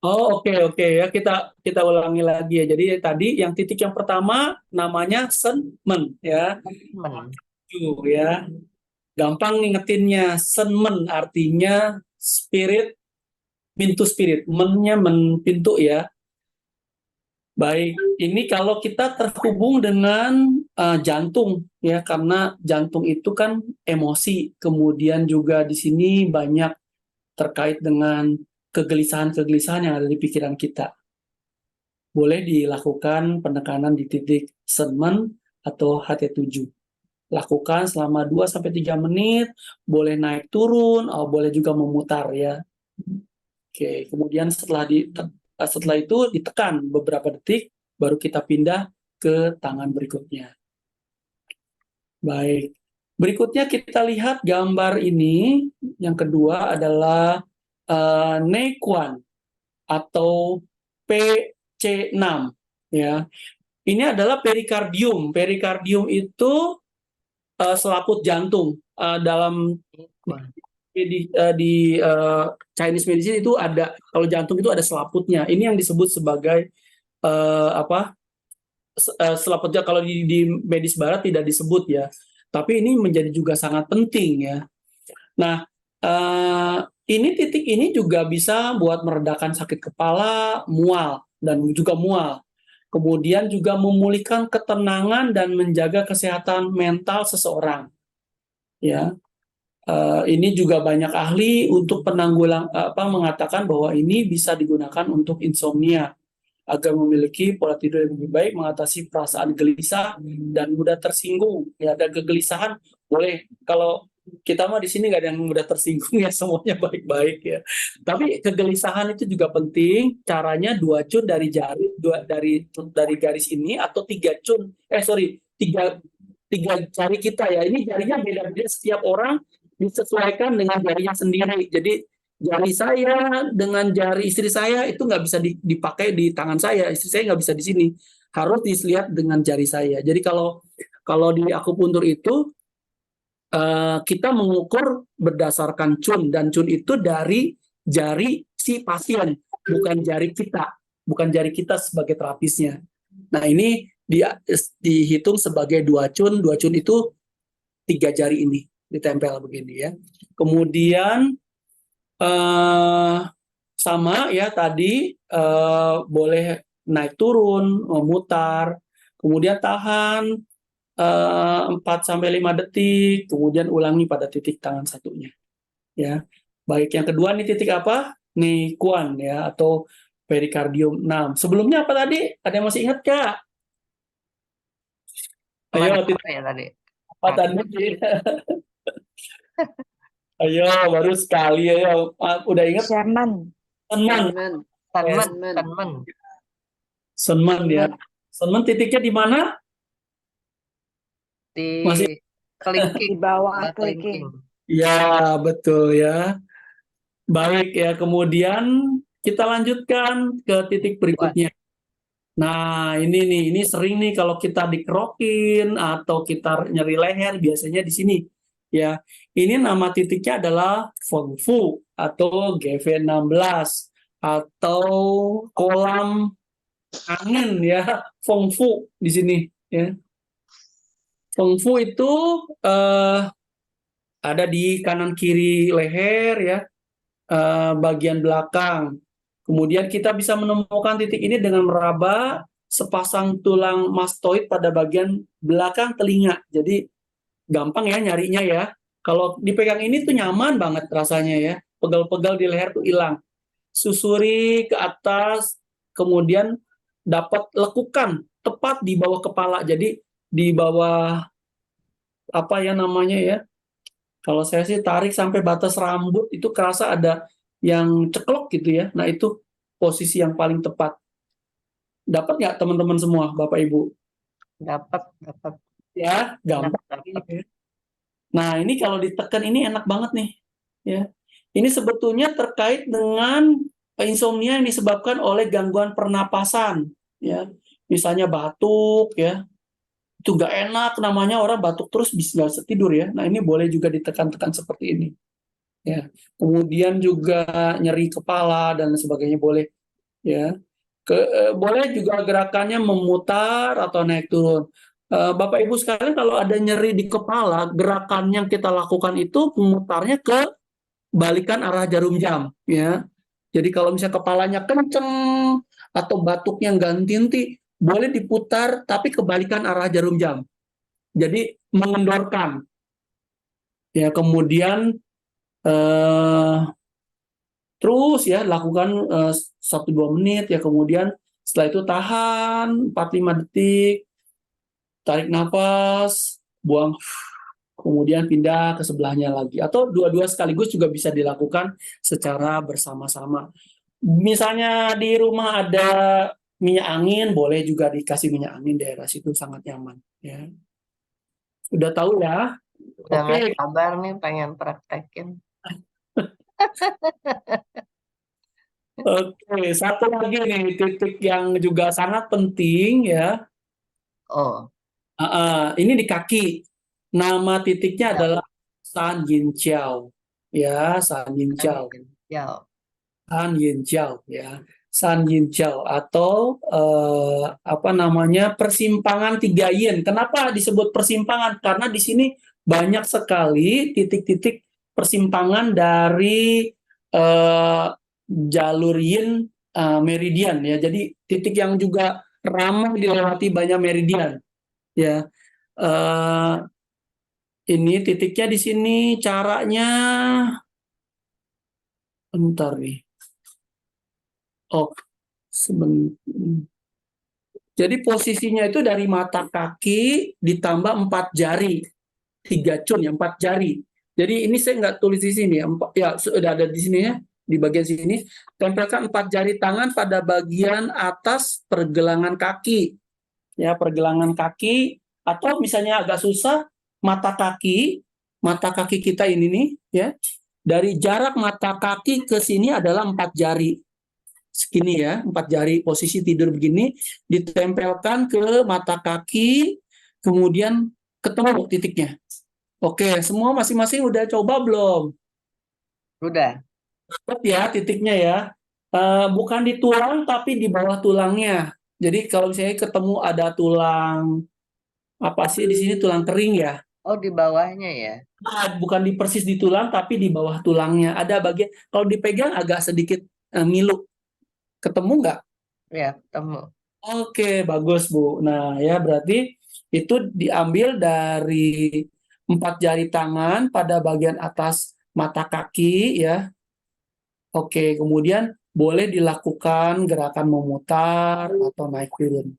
Speaker 3: Oh, oke ya, kita ulangi lagi ya. Jadi tadi yang titik yang pertama namanya senmen ya.
Speaker 1: Senmen.
Speaker 3: Ya. Gampang ngingetinnya. Senmen artinya spirit, pintu spirit. Mennya pintu ya. Baik, ini kalau kita terhubung dengan jantung ya, karena jantung itu kan emosi, kemudian juga di sini banyak terkait dengan kegelisahan-kegelisahan yang ada di pikiran kita. boleh dilakukan penekanan di titik semen atau HT7. Lakukan selama 2-3 menit, boleh naik turun, boleh juga memutar ya. Oke, kemudian setelah itu ditekan beberapa detik, baru kita pindah ke tangan berikutnya. Baik, berikutnya kita lihat gambar ini. Yang kedua adalah Nequan atau PC6 ya. Ini adalah perikardium. Perikardium itu selaput jantung. Dalam Chinese medicine itu ada, kalau jantung itu ada selaputnya. Ini yang disebut sebagai selaputnya. Kalau di medis barat tidak disebut ya. Tapi ini menjadi juga sangat penting ya. Nah, ini titik ini juga bisa buat meredakan sakit kepala, mual dan juga mual. Kemudian juga memulihkan ketenangan dan menjaga kesehatan mental seseorang. Ya, ini juga banyak ahli untuk mengatakan bahwa ini bisa digunakan untuk insomnia agar memiliki pola tidur yang lebih baik, mengatasi perasaan gelisah dan mudah tersinggung. Ya, ada kegelisahan boleh. Kalau kita mah di sini nggak ada yang mudah tersinggung ya, semuanya baik-baik ya. Tapi kegelisahan itu juga penting. Caranya 2 cun dari jari, dari garis ini, atau 3 cun. Tiga jari kita ya. Ini jarinya beda-beda setiap orang, disesuaikan dengan jarinya sendiri. Jadi jari saya dengan jari istri saya itu nggak bisa dipakai di tangan saya. Istri saya nggak bisa di sini. Harus dilihat dengan jari saya. Jadi kalau di akupuntur itu kita mengukur berdasarkan cun, dan cun itu dari jari si pasien, bukan jari kita sebagai terapisnya. Nah, ini dihitung sebagai 2 cun. 2 cun itu 3 jari ini ditempel begini ya. Kemudian sama ya tadi, boleh naik turun, memutar, kemudian tahan 4-5 detik, kemudian ulangi pada titik tangan satunya. Ya, baik, yang kedua nih titik apa? Nequan ya, atau perikardium 6. Sebelumnya apa tadi? Ada yang masih ingat Kak? Ayo, titik
Speaker 1: ya tadi?
Speaker 3: apa tadi? Ayo, baru sekali ya. Udah ingat?
Speaker 4: Sherman.
Speaker 3: Senmen ya. Senmen titiknya di mana?
Speaker 1: Di
Speaker 3: Masih
Speaker 1: kelingking.
Speaker 4: Di bawah kelingking.
Speaker 3: Ya, betul ya. Baik ya, kemudian kita lanjutkan ke titik berikutnya. Nah, ini sering nih kalau kita dikerokin atau kita nyeri leher, biasanya di sini. Ya, ini nama titiknya adalah Feng Fu atau GV16 atau kolam angin ya, Feng Fu di sini ya. Feng Fu itu ada di kanan kiri leher ya, bagian belakang. Kemudian kita bisa menemukan titik ini dengan meraba sepasang tulang mastoid pada bagian belakang telinga. Jadi gampang ya nyarinya ya. Kalau dipegang ini tuh nyaman banget rasanya ya. Pegal-pegal di leher tuh hilang. Susuri ke atas, kemudian dapat lekukan tepat di bawah kepala. Jadi di bawah apa ya namanya ya. Kalau saya sih tarik sampai batas rambut itu kerasa ada yang ceklok gitu ya. Nah, itu posisi yang paling tepat. Dapat nggak teman-teman semua, Bapak Ibu?
Speaker 1: Dapat.
Speaker 3: Ya, gampang.
Speaker 1: Dapat.
Speaker 3: Nah, ini kalau ditekan ini enak banget nih. Ya. Ini sebetulnya terkait dengan insomnia yang disebabkan oleh gangguan pernapasan. Ya. Misalnya batuk ya. Itu nggak enak, namanya orang batuk terus bisa nggak bisa tidur ya. Nah, ini boleh juga ditekan-tekan seperti ini. Ya. Kemudian juga nyeri kepala dan sebagainya boleh ya. Boleh juga gerakannya memutar atau naik turun. Bapak Ibu sekalian, kalau ada nyeri di kepala, gerakan yang kita lakukan itu memutarnya ke balikan arah jarum jam ya. Jadi kalau misalnya kepalanya kenceng atau batuknya ganti-ganti, boleh diputar tapi kebalikan arah jarum jam. Jadi mengendorkan. Ya, kemudian terus ya lakukan 1-2 menit ya, kemudian Setelah itu tahan 4-5 detik, tarik nafas, buang, kemudian pindah ke sebelahnya lagi. Atau dua-dua sekaligus juga bisa dilakukan secara bersama-sama. Misalnya di rumah ada minyak angin, boleh juga dikasih minyak angin, daerah situ sangat nyaman. Ya. Sudah tahu ya?
Speaker 1: Udah nggak
Speaker 3: Oke.
Speaker 1: sabar nih pengen praktekin.
Speaker 3: Oke, satu lagi nih titik yang juga sangat penting ya.
Speaker 1: Oh,
Speaker 3: Ini di kaki. Nama titiknya
Speaker 1: ya,
Speaker 3: adalah San Yin Jiao. Ya, San Yin
Speaker 1: kan
Speaker 3: Jiao.
Speaker 1: ya.
Speaker 3: San Yin Jiao ya. San Yin Jiao atau apa namanya, persimpangan 3 yin. Kenapa disebut persimpangan? Karena di sini banyak sekali titik-titik persimpangan dari eh, jalur yin meridian ya. Jadi titik yang juga ramai dilewati banyak meridian ya. Eh, ini titiknya di sini, caranya bentar nih. Oh, sebentar. Jadi posisinya itu dari mata kaki ditambah 4 jari, 3 cun ya, 4 jari. Jadi ini saya nggak tulis di sini, ya sudah ada di sini ya, di bagian sini. Tempelkan 4 jari tangan pada bagian atas pergelangan kaki, ya pergelangan kaki. Atau misalnya agak susah, mata kaki kita ini nih, ya dari jarak mata kaki ke sini adalah 4 jari. Segini ya, 4 jari, posisi tidur begini, ditempelkan ke mata kaki, kemudian ketemu titiknya. Oke, semua masing-masing udah coba belum?
Speaker 1: Udah.
Speaker 3: Dapat ya titiknya ya. Bukan di tulang tapi di bawah tulangnya. Jadi kalau misalnya ketemu ada tulang, apa sih di sini, tulang kering ya?
Speaker 1: Oh, di bawahnya ya.
Speaker 3: Bukan di persis di tulang tapi di bawah tulangnya. Ada bagian, kalau dipegang agak sedikit ngilu. Ketemu nggak?
Speaker 1: Ya, ketemu.
Speaker 3: Oke, bagus Bu. Nah, ya berarti itu diambil dari 4 jari tangan pada bagian atas mata kaki ya. Oke, kemudian boleh dilakukan gerakan memutar atau naik turun.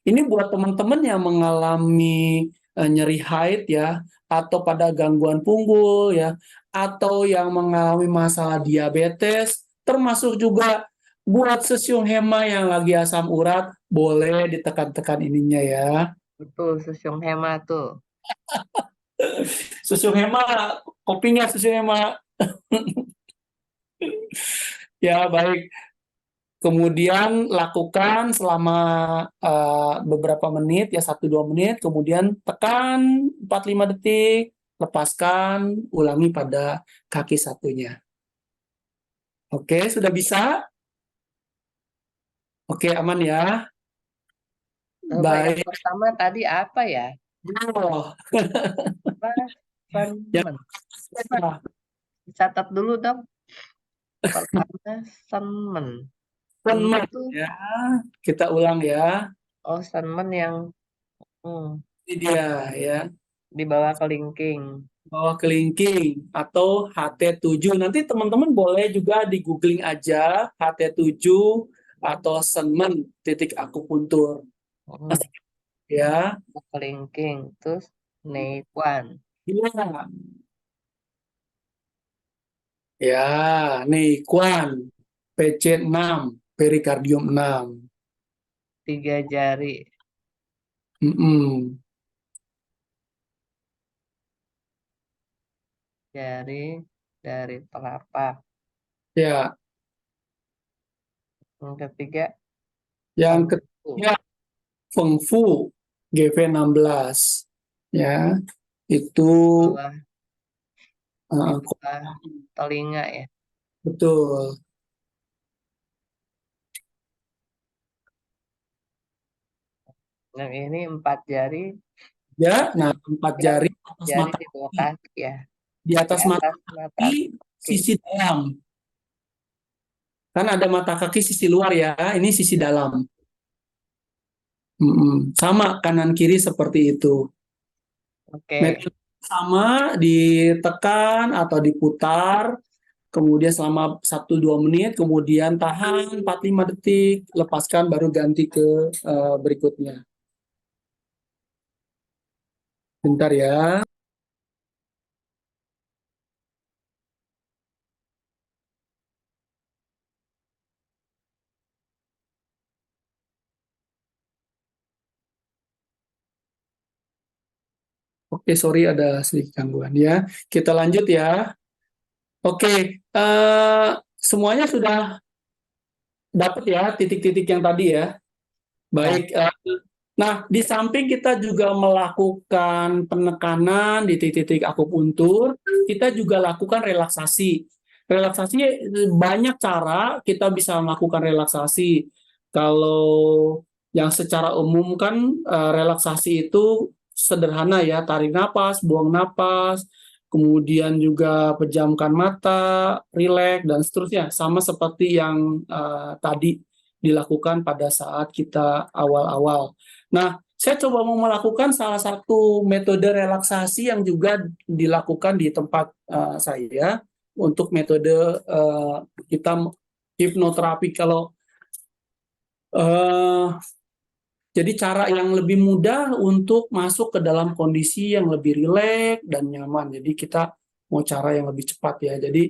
Speaker 3: Ini buat teman-teman yang mengalami nyeri haid ya, atau pada gangguan punggul ya, atau yang mengalami masalah diabetes, termasuk juga buat sesiung hema yang lagi asam urat, boleh ditekan-tekan ininya ya.
Speaker 1: Betul, Susyung Hema tuh.
Speaker 3: Sesiung hema, kopinya sesiung hema. Ya, baik. Kemudian lakukan selama beberapa menit, ya 1-2 menit, kemudian tekan 4-5 detik, lepaskan, ulangi pada kaki satunya. Oke, sudah bisa? Oke, aman ya?
Speaker 1: Coba yang
Speaker 3: Baik.
Speaker 1: pertama tadi apa ya?
Speaker 3: Oh,
Speaker 1: Apa?
Speaker 3: yang
Speaker 1: Senmen. Coba dicatat dulu dong. Pertama, senmen. Senmen
Speaker 3: teman
Speaker 1: tuh,
Speaker 3: ya, kita ulang ya.
Speaker 1: oh senmen yang
Speaker 3: Ini dia ya,
Speaker 1: di bawah kelingking.
Speaker 3: bawah kelingking atau HT7. Nanti teman-teman boleh juga di googling aja HT7 atau semen titik akupuntur.
Speaker 1: Hmm,
Speaker 3: Ya,
Speaker 1: bawah kelingking. Terus Neikuan.
Speaker 3: iya. Ya, nih Kuan, PC6, perikardium 6.
Speaker 1: 3 jari.
Speaker 3: Mm-mm.
Speaker 1: Jari dari telapak.
Speaker 3: Ya,
Speaker 1: Yang ketiga,
Speaker 3: yang
Speaker 1: Feng Fu.
Speaker 3: ketiga Feng Fu GV16. Ya, itu
Speaker 1: Bawah, di
Speaker 3: uh,
Speaker 1: bawah telinga ya.
Speaker 3: betul.
Speaker 1: Yang ini 4 jari.
Speaker 3: Ya, nah 4 jari atas
Speaker 1: Jari
Speaker 3: mata
Speaker 1: di bawah
Speaker 3: kaki,
Speaker 1: kaki ya.
Speaker 3: di
Speaker 1: Di
Speaker 3: atas mata
Speaker 1: atas mata
Speaker 3: kaki
Speaker 1: kaki.
Speaker 3: sisi dalam. Kan ada mata kaki sisi luar ya, ini sisi dalam. Sama kanan kiri seperti itu.
Speaker 1: Oke.
Speaker 3: Metode sama, ditekan atau diputar kemudian selama 1-2 menit, kemudian tahan 4-5 detik, lepaskan baru ganti ke berikutnya. Bentar ya. Oke, sorry ada sedikit gangguan ya. Kita lanjut ya. Oke, semuanya sudah dapat ya titik-titik yang tadi ya. Baik. Nah, di samping kita juga melakukan penekanan di titik-titik akupuntur, kita juga lakukan relaksasi. Relaksasi banyak cara kita bisa melakukan relaksasi. Kalau yang secara umum kan relaksasi itu sederhana ya, tarik napas, buang napas, kemudian juga pejamkan mata, rileks dan seterusnya, sama seperti yang tadi dilakukan pada saat kita awal-awal. Nah, saya coba mau melakukan salah satu metode relaksasi yang juga dilakukan di tempat saya untuk metode kita hipnoterapi. Kalau jadi cara yang lebih mudah untuk masuk ke dalam kondisi yang lebih rileks dan nyaman. Jadi kita mau cara yang lebih cepat ya. Jadi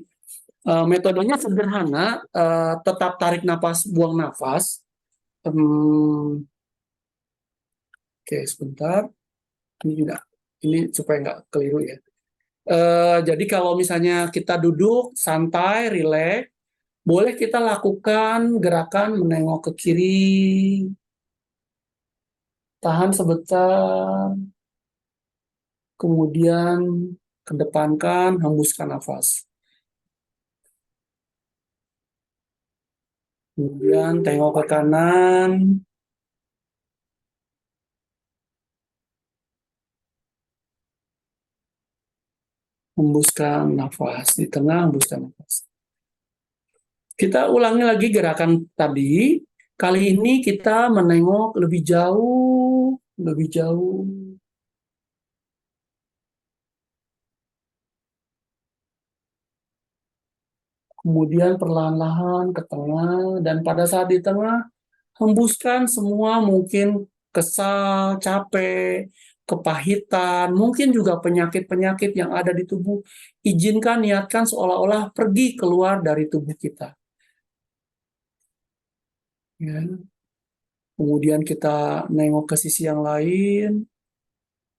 Speaker 3: metodenya sederhana, tetap tarik nafas, buang nafas. Oke, sebentar. Ini supaya nggak keliru ya. Jadi kalau misalnya kita duduk santai, rileks, boleh kita lakukan gerakan menengok ke kiri, tahan sebentar, kemudian kedepankan, hembuskan nafas. Kemudian tengok ke kanan, hembuskan nafas. Di tengah, hembuskan nafas. Kita ulangi lagi gerakan tadi. Kali ini kita menengok lebih jauh, lebih jauh. Kemudian perlahan-lahan ke tengah, dan pada saat di tengah, hembuskan semua mungkin kesal, capek, kepahitan, mungkin juga penyakit-penyakit yang ada di tubuh. Izinkan, niatkan seolah-olah pergi keluar dari tubuh kita. Ya. Kemudian kita nengok ke sisi yang lain,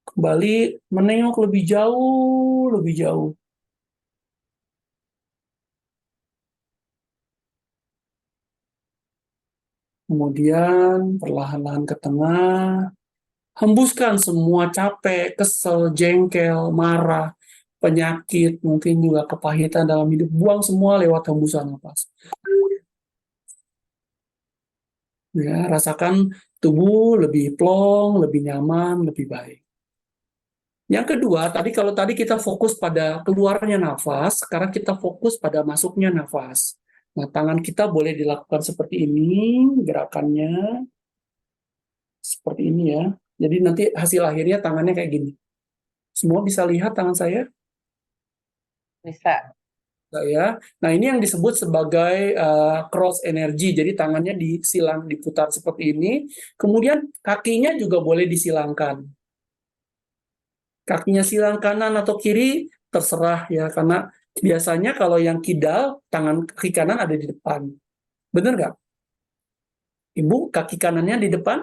Speaker 3: kembali menengok lebih jauh, lebih jauh. Kemudian perlahan-lahan ke tengah, hembuskan semua capek, kesel, jengkel, marah, penyakit, mungkin juga kepahitan dalam hidup. Buang semua lewat hembusan nafas. Ya, rasakan tubuh lebih plong, lebih nyaman, lebih baik. Yang kedua, kalau tadi kita fokus pada keluarnya nafas, sekarang kita fokus pada masuknya nafas. Nah, tangan kita boleh dilakukan seperti ini, gerakannya seperti ini ya. Jadi nanti hasil akhirnya tangannya kayak gini. Semua bisa lihat tangan saya?
Speaker 1: Bisa.
Speaker 3: Ya. Nah, ini yang disebut sebagai cross energy. Jadi tangannya diputar seperti ini. Kemudian kakinya juga boleh disilangkan. Kakinya silang kanan atau kiri terserah ya, karena biasanya kalau yang kidal tangan kaki kanan ada di depan. Bener nggak? Ibu kaki kanannya di depan?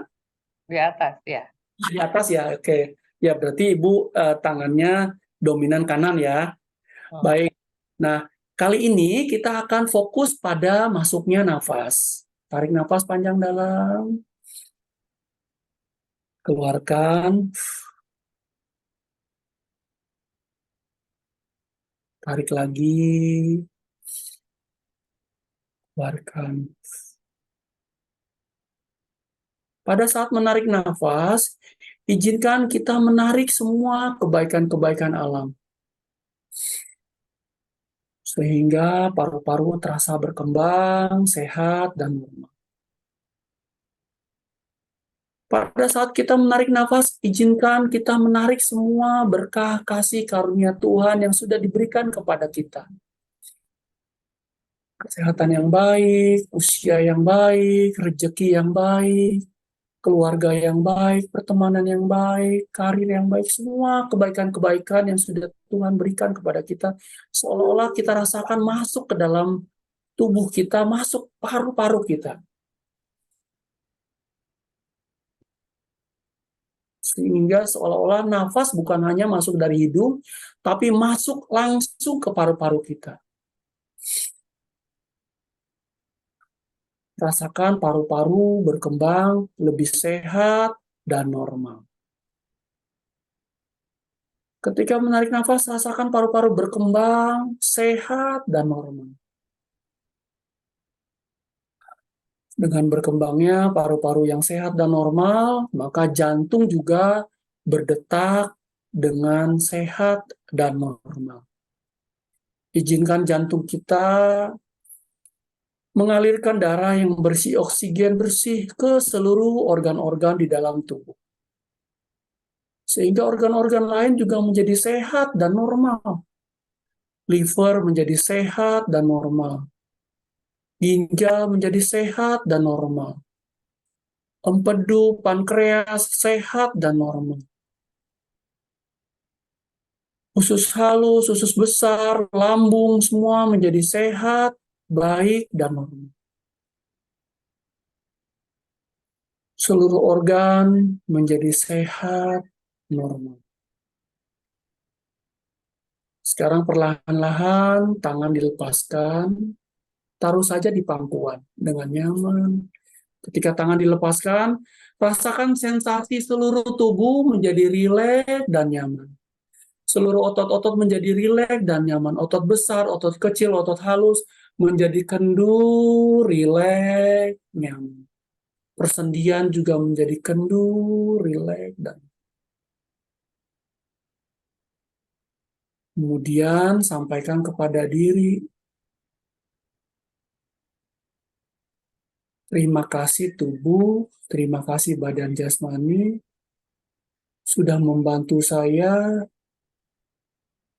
Speaker 1: Di atas, ya.
Speaker 3: Di atas ya, oke. Ya berarti ibu tangannya dominan kanan ya. Baik. Nah, kali ini kita akan fokus pada masuknya nafas. Tarik nafas panjang dalam. Keluarkan. Tarik lagi. Keluarkan. Pada saat menarik nafas, izinkan kita menarik semua kebaikan-kebaikan alam. Sehingga paru-paru terasa berkembang, sehat, dan normal. Pada saat kita menarik nafas, izinkan kita menarik semua berkah, kasih, karunia Tuhan yang sudah diberikan kepada kita. Kesehatan yang baik, usia yang baik, rezeki yang baik, keluarga yang baik, pertemanan yang baik, karir yang baik, semua kebaikan-kebaikan yang sudah Tuhan berikan kepada kita, seolah-olah kita rasakan masuk ke dalam tubuh kita, masuk paru-paru kita. Sehingga seolah-olah nafas bukan hanya masuk dari hidung, tapi masuk langsung ke paru-paru kita. Rasakan paru-paru berkembang lebih sehat dan normal. Ketika menarik nafas, rasakan paru-paru berkembang sehat dan normal. Dengan berkembangnya paru-paru yang sehat dan normal, maka jantung juga berdetak dengan sehat dan normal. Izinkan jantung kita mengalirkan darah yang bersih, oksigen bersih ke seluruh organ-organ di dalam tubuh. Sehingga organ-organ lain juga menjadi sehat dan normal. Liver menjadi sehat dan normal. Ginjal menjadi sehat dan normal. Empedu, pankreas sehat dan normal. Usus halus, usus besar, lambung semua menjadi sehat, baik, dan normal. Seluruh organ menjadi sehat, normal. Sekarang perlahan-lahan tangan dilepaskan, taruh saja di pangkuan dengan nyaman. Ketika tangan dilepaskan, rasakan sensasi seluruh tubuh menjadi rileks dan nyaman. Seluruh otot-otot menjadi rileks dan nyaman. Otot besar, otot kecil, otot halus menjadi kendur, rileks, nyaman. Persendian juga menjadi kendur, rileks, dan kemudian sampaikan kepada diri, terima kasih tubuh, terima kasih badan jasmani, sudah membantu saya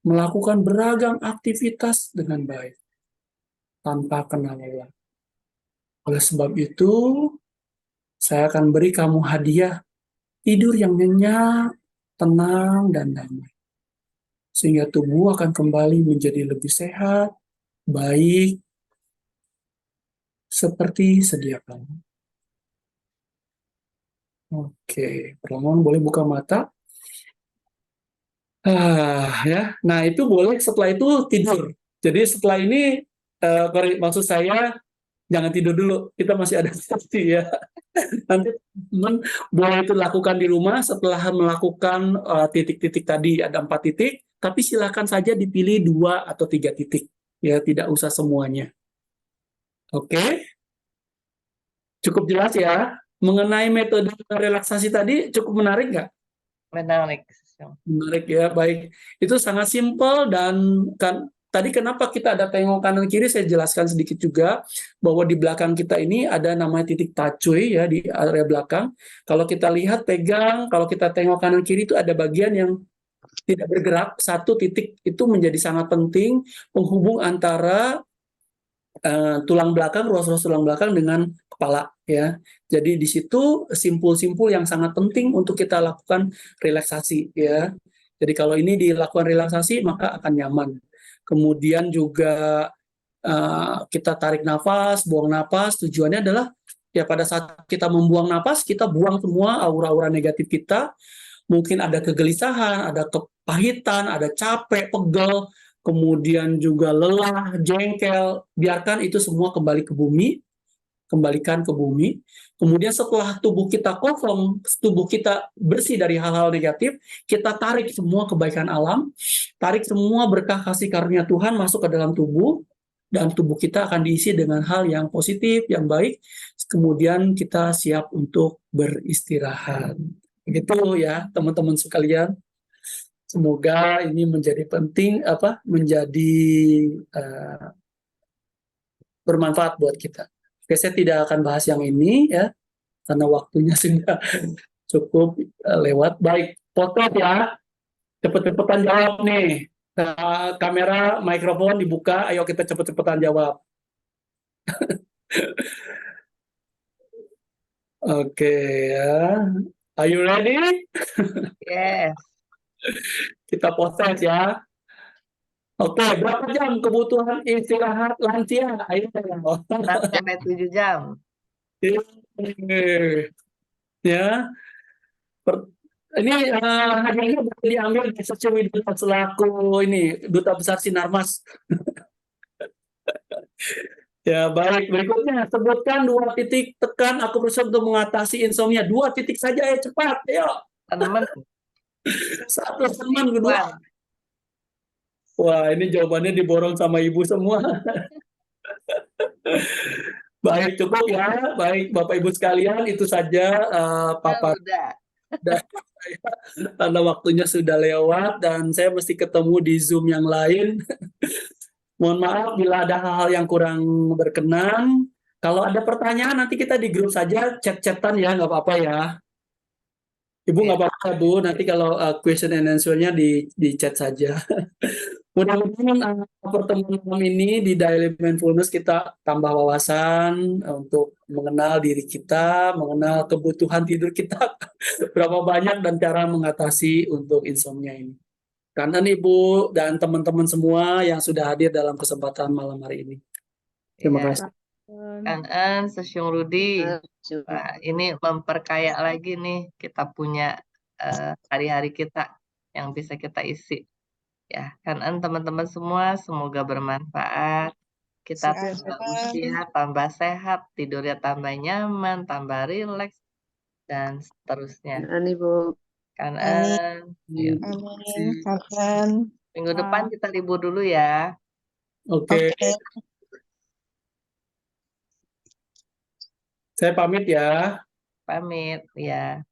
Speaker 3: melakukan beragam aktivitas dengan baik, tanpa kenal lelah. Oleh sebab itu, saya akan beri kamu hadiah tidur yang nyenyak, tenang, dan damai. Sehingga tubuh akan kembali menjadi lebih sehat, baik, seperti sedia kala. Oke, perlahan boleh buka mata. Ya, nah itu boleh setelah itu tidur. Jadi setelah ini, maksud saya jangan tidur dulu. Kita masih ada sesi ya. Nanti teman boleh itu lakukan di rumah setelah melakukan titik-titik tadi ada 4 titik. Tapi silakan saja dipilih 2 atau 3 titik. Ya, tidak usah semuanya. Oke, cukup jelas ya. Mengenai metode relaksasi tadi cukup menarik nggak?
Speaker 1: Menarik.
Speaker 3: Menarik ya, baik. Itu sangat simpel dan kan tadi kenapa kita ada tengok kanan kiri saya jelaskan sedikit juga bahwa di belakang kita ini ada namanya titik tacuy ya di area belakang. Kalau kita lihat pegang, kalau kita tengok kanan kiri itu ada bagian yang tidak bergerak, satu titik itu menjadi sangat penting penghubung antara tulang belakang, ruas-ruas tulang belakang dengan kepala ya. Jadi di situ simpul-simpul yang sangat penting untuk kita lakukan relaksasi ya. Jadi kalau ini dilakukan relaksasi maka akan nyaman. Kemudian juga kita tarik nafas, buang nafas. Tujuannya adalah ya pada saat kita membuang nafas kita buang semua aura-aura negatif kita. Mungkin ada kegelisahan, ada kepahitan, ada capek, pegel, kemudian juga lelah, jengkel, biarkan itu semua kembali ke bumi, kembalikan ke bumi. Kemudian setelah tubuh kita kosong, tubuh kita bersih dari hal-hal negatif, kita tarik semua kebaikan alam, tarik semua berkah kasih karunia Tuhan masuk ke dalam tubuh, dan tubuh kita akan diisi dengan hal yang positif, yang baik, kemudian kita siap untuk beristirahat. Begitu ya teman-teman sekalian. Semoga ini menjadi penting menjadi bermanfaat buat kita. Oke, saya tidak akan bahas yang ini ya karena waktunya sudah cukup lewat. Baik, potret ya. Cepet-cepetan jawab nih. Kamera, mikrofon dibuka. Ayo kita cepet-cepetan jawab. Oke ya. Are you ready?
Speaker 1: Yes.
Speaker 3: Kita proses ya. Oke, berapa jam kebutuhan istirahat lansia? Ayo.
Speaker 1: 6-7 jam.
Speaker 3: Ya, ini hadiahnya boleh diambil di Suci Duta selaku ini Duta Besar Sinarmas. Ya, baik. Berikutnya, sebutkan 2 titik tekan aku berusaha untuk mengatasi insomnia. 2 titik saja ya, cepat. Ayo.
Speaker 1: Temen.
Speaker 3: 1 teman, kedua.
Speaker 1: Wan.
Speaker 3: Wah, ini jawabannya diborong sama ibu semua. Baik, cukup ya. Baik, Bapak Ibu sekalian, itu saja paparan
Speaker 1: Udah.
Speaker 3: karena waktunya sudah lewat dan saya mesti ketemu di Zoom yang lain. Mohon maaf bila ada hal-hal yang kurang berkenan. Kalau ada pertanyaan nanti kita di grup saja, chat-chatan ya, nggak apa-apa ya. Ibu nggak apa-apa Bu, nanti kalau question and answer-nya di chat saja. Mudah-mudahan pertemuan malam ini di Daily Mindfulness kita tambah wawasan untuk mengenal diri kita, mengenal kebutuhan tidur kita, berapa banyak dan cara mengatasi untuk insomnia ini. Karena Ibu dan teman-teman semua yang sudah hadir dalam kesempatan malam hari ini. Terima
Speaker 1: Iya.
Speaker 3: kasih.
Speaker 1: Kanan, Sesiung Rudi. Wah, ini memperkaya lagi nih kita punya hari-hari kita yang bisa kita isi. Ya, kanan teman-teman semua semoga bermanfaat. Kita tambah usia, tambah sehat, tidurnya tambah nyaman, tambah rileks, dan seterusnya.
Speaker 4: Ibu.
Speaker 1: Kanan. Ya.
Speaker 4: Amin. Amin.
Speaker 1: Minggu depan kita libur dulu ya.
Speaker 3: Oke, saya pamit ya.
Speaker 1: Pamit ya.